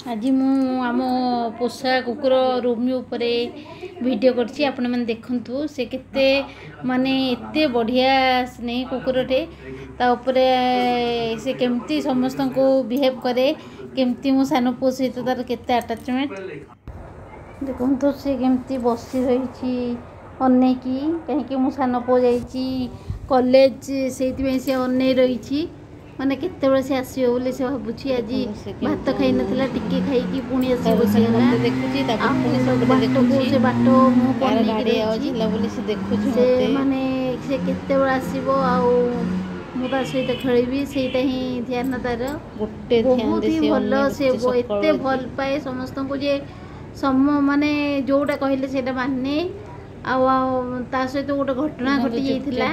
आज मु आम पोषा कुकुर रोमी उपरे वीडियो करछि आपण मन देखंतु से केते माने एते बढ़िया स्नेही कुकुरटे ता उपरे से केमती समस्त को बिहेव करे केमती मो सानो पो सहित तार केते अटैचमेंट देखंतु से केमती बसी रही अने की कहीं मो सानो पो जाइछि कॉलेज से से अने रही माने केते बळे से आसीयो बोले से भाबुछि आज भात खाइ नथिला टिके खाइ की पुणी आसी बसिला देखुछि ता पुणी सब देखुछि से बाटो मु पर गाड़ी आजिला बोले से देखुछि से माने से केते बळे आसीबो आ मु ता सहित खेलिबी सेटा ही ध्यान तार गोटे ध्यान दे से भलो से एते भल पाए समस्त को जे सम माने जोटा कहले सेटा माने ता सहित गोटे घटना घटी जाइथिला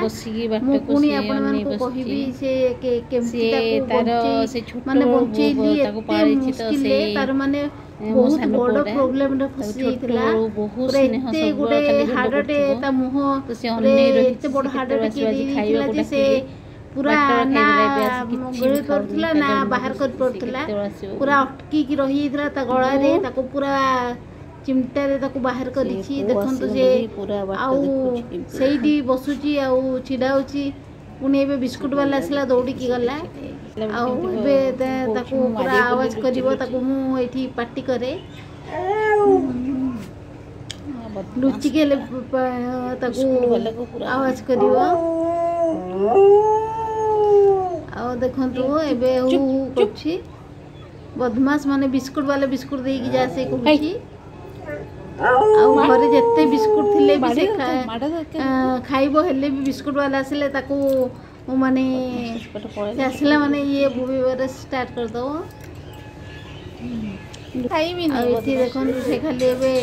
मु पुणी आपण मन को कहिबी से केमती माने बंचेली एते मुश्किल तार माने बहुत बड़ प्रॉब्लम रे फसी जाइथिला पूरा एते गोटे हार्टटे ता मुह एते बड़ हार्टटे के खाइला जे से पूरा ना गळे करथला ना बाहर कर पड़थला पूरा अटकी की रही इतरा ता गळा रे ताको पूरा चिमटा रे ताको बाहर करिछि देखंतु जे आउ सेइडी बसुची आउ छिडाउची पुनी एबे बिस्कुट वाला आसला दौड़ी की गला आउ एबे ताको पूरा आवाज करिवो ताको मु एठी पार्टी करे लुचि के ताको आवाज करिवो आ देखंतु एबे हु करछि बदमाश माने बिस्कुट वाला बिस्कुट देई की जा से कहछि घरे जिते बिस्कुट थिले भी से खाइबो हेले भी बिस्कुट वाला आसिले ताको माने आसिला माने ये बुबीवर स्टार्ट कर दो खाइबी नहीं देखो से खाली एबे